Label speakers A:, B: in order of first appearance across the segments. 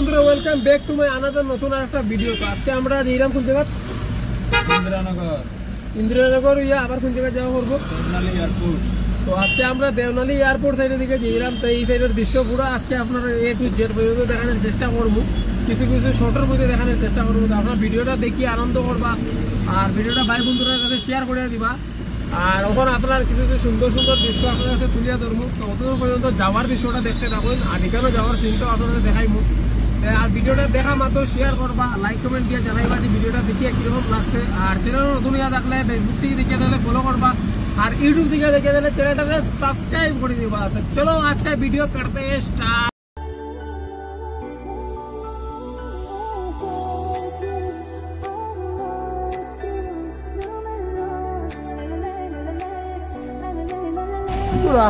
A: বন্ধুরা welcome back to my another নতুন একটা ভিডিও। তো আজকে আমরা যাইলাম কোন জায়গা? ইন্দিরানগর আবার কোন জায়গায় যাওয়া করবো? দেবনালী এয়ারপোর্ট। তো আজকে আমরা দেবনালী এয়ারপোর্ট সাইডের দিকে যাইলাম। তো এই সাইডের দৃশ্য পুরো আজকে আপনারা এ টু জেড পর্যন্ত দেখানোর চেষ্টা করবো, কিছু কিছু শর্টের মধ্যে দেখানোর চেষ্টা করবো। তো আপনারা ভিডিওটা দেখি আনন্দ করবা আর ভিডিওটা ভাই বন্ধুরা কাছে শেয়ার করে দিবা। আর ওখান আপনার কিছু কিছু সুন্দর সুন্দর দৃশ্য আপনার কাছে তুলিয়া ধরবো। তো অতদূর পর্যন্ত যাওয়ার দৃশ্যটা দেখতে থাকুন আর এখানেও যাওয়ার চিন্তাও আপনাদের দেখাইমু। আর ভিডিওটা দেখা মাত্র শেয়ার করবা, লাইক কমেন্ট দিয়ে জানাইবা যে ভিডিওটা দেখিয়ে কীরকম লাগছে। আর চ্যানেল নতুন ইয়া থাকলে ফেসবুক থেকে দেখিয়ে তাহলে ফলো করবা আর ইউটিউব থেকে দেখিয়ে তাহলে চ্যানেলটাকে সাবস্ক্রাইব করে দিবা। তো চলো আজকে ভিডিও করতে স্টার্ট।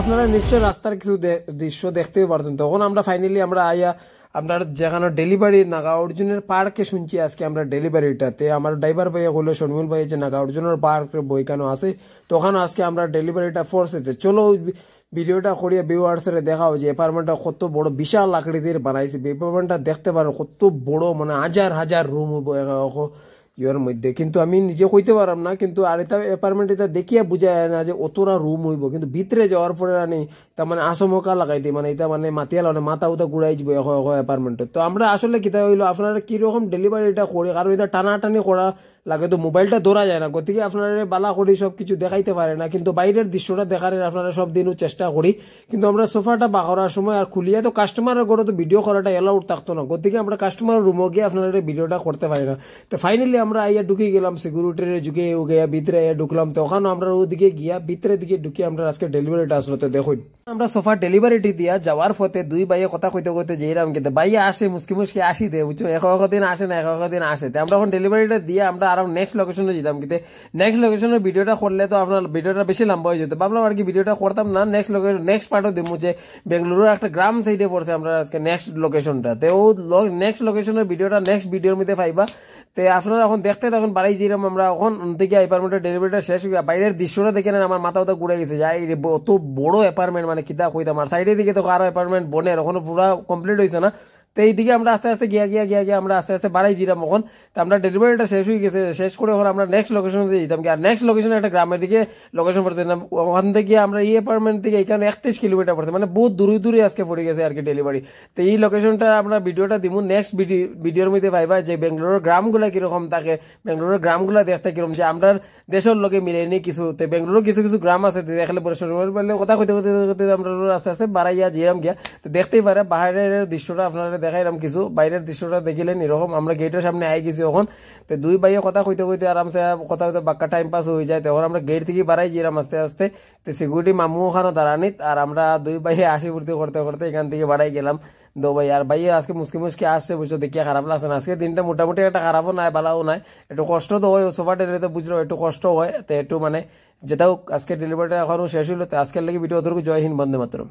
A: আপনারা নিশ্চয় রাস্তার কিছু দৃশ্য দেখতেই পারছেন। তখন আমরা ফাইনালি আমরা আইয়া আপনার যেখানে ডেলিভারি নাগা অর্জুনের পার্কে শুনছি আজকে আমরা ডেলিভারিটাতে আমার ড্রাইভার ভাইয়া বললো শর্মিল ভাই যে নাগা অর্জুনের পার্ক বই কেন আছে, তখন আজকে আমরা ডেলিভারিটা ফোর্সেছে। চলো ভিডিওটা করিয়া ভিউয়ার্সের দেখাও যে অ্যাপার্টমেন্টটা কত বড় বিশাল আকৃতির বানাইছে। অ্যাপার্টমেন্টটা দেখতে পারো কত বড়, মানে হাজার হাজার রুম ইয়ের মধ্যে, কিন্তু আমি নিজে কইতে পারলাম না। কিন্তু আর এটা অ্যাপার্টমেন্ট এটা দেখিয়া বুঝা যায় না যে অতটা রুম হইব, কিন্তু ভিতরে যাওয়ার পরে আনি তার মানে আসমকা লাগাই দিই, মানে এটা মানে মাতিয়া লাগানো মাথা উতা ঘুরাই যাব অ্যাপার্টমেন্টে। তো আমরা আসলে কিতা হইলো আপনারা কিরকম ডেলিভারিটা করি, কারণ এটা টানাটানি করা লাগে তো মোবাইলটা ধরা যায় না, গতিকে আপনারা বালা করি সবকিছু দেখাইতে পারে না। কিন্তু বাইরের দৃশ্যটা দেখার আপনারা সব দিনও চেষ্টা করি। কিন্তু আমরা সোফাটা বা করার সময় আর খুলিয়া তো কাস্টমারের ঘরে তো ভিডিও করাটা এলাউড থাকতো না, গতিকে আমরা কাস্টমারের রুমে গিয়ে আপনারা ভিডিওটা করতে পারি না। তো ফাইনালি আমরা আইয়া ঢুকে গেলাম সিকিউরিটির যুগে গিয়া ভিতরে আইয়া ঢুকলাম। তো ওখানে আমরা ওদিকে গিয়া ভিতরের দিকে ঢুকে আমরা আজকে ডেলিভারিটা আসলো। তো দেখুন আমরা সোফা ডেলিভারিটি দিয়া যাওয়ার পথে দুই ভাইয়ে কথা কইতে কইতে যেরাম কিন্তু ভাইয়া আসে মুসকি মুসকি আসি দে বুঝছো, দিন আসে না দিন আসে। আমরা এখন ডেলিভারিটা দিয়ে আমরা আরো নেক্সট লোকেশনে যেতাম, কিন্তু নেক্সট লোকেশনের ভিডিওটা করলে তো আপনার ভিডিওটা বেশি লম্বা হয়ে যেত। ভাবলাম আর কি ভিডিওটা করতাম না, নেক্সট পার্টও দিব যে বেঙ্গালুরুর একটা গ্রাম সাইডে পড়ছে আমরা আজকে নেক্সট লোকেশনটা। তো ও নেক্সট লোকেশনের ভিডিওটা নেক্সট ভিডিওর মধ্যে পাইবা। তো আপনারা এখন দেখতে তখন বাড়াই যেরকম আমরা এখন থেকে অ্যাপার্টমেন্টের ডেলিভারিটা শেষ হয়ে বাইরের দৃশ্যটা দেখে নেন আমার মাথা উতা ঘুরে গেছে। যাই অত বড় অ্যাপার্টমেন্ট, মানে কিতা কইতাম। আর সাইডের দিকে তো কারো অ্যাপার্টমেন্ট বনের এখনো পুরো কমপ্লিট হয়েছে না। তো এইদিকে আমরা আস্তে আস্তে গিয়া আমরা আস্তে আস্তে বাড়াই যেতাম। এখন তো আমরা ডেলিভারিটা শেষ হয়ে গেছে, শেষ করে এখন আমরা নেক্সট লোকেশনে যেতাম। আর নেক্সট লোকেশনে একটা গ্রামের দিকে লোকেশন পড়ছে না, ওখান থেকে আমরা এই অ্যাপার্টমেন্ট থেকে এখানে 31 কিলোমিটার পড়ছে, মানে বহুত দূরে দূরে আজকে পড়ে গেছে আর কি ডেলিভারি। তো এই লোকেশনটা আমরা ভিডিওটা দিব নেক্সট ভিডিওর মধ্যে পাইবা যে বেঙ্গালুরুর গ্রামগুলা কিরকম থাকে, বেঙ্গালুরুর গ্রামগুলা দেখতে কিরকম, যে আমরা দেশের লোকে মিলে নি কিছু। তো বেঙ্গালুরু কিছু কিছু গ্রাম আছে দেখলে কথা কইতে কইতে আমরা আস্তে আস্তে বাড়াইয়া যেরাম গিয়া তো দেখতেই পারে বাইরের দৃশ্যটা আপনারা দেখাইলাম কিছু। বাইরের দৃশ্যটা দেখিলেন এরকম। আমরা গেটের সামনে আই গেছি এখন। তো দুই ভাইয়ে কথা কইতে কইতে আরামসে কথা হইতে বাক্কা টাইম পাস হয়ে যায়। তখন আমরা গেট থেকে বাড়াই যেরাম আস্তে আস্তে। তো সিকিউরিটি মামু ওখানে দাঁড়ানিত আর আমরা দুই ভাইয়ে হাসি ফুর্তি করতে করতে এখান থেকে বাড়াই গেলাম দো ভাই। আর ভাইয়া আজকে মুসকি মুসকি আসছে বুঝছো, দেখিয়া খারাপ লাগছে না। আজকে দিনটা মোটামুটি একটা খারাপও নাই বালাও নাই, একটু কষ্ট তো হয় সোফা ডেলিভারিতে বুঝলো, একটু কষ্ট হয়। তো একটু মানে যেটাও আজকে ডেলিভারিটা এখনো শেষ হইলো। তো আজকের লাগে ভিডিও অতটুকু। জয় হিন্দ, বন্দে মাতরম।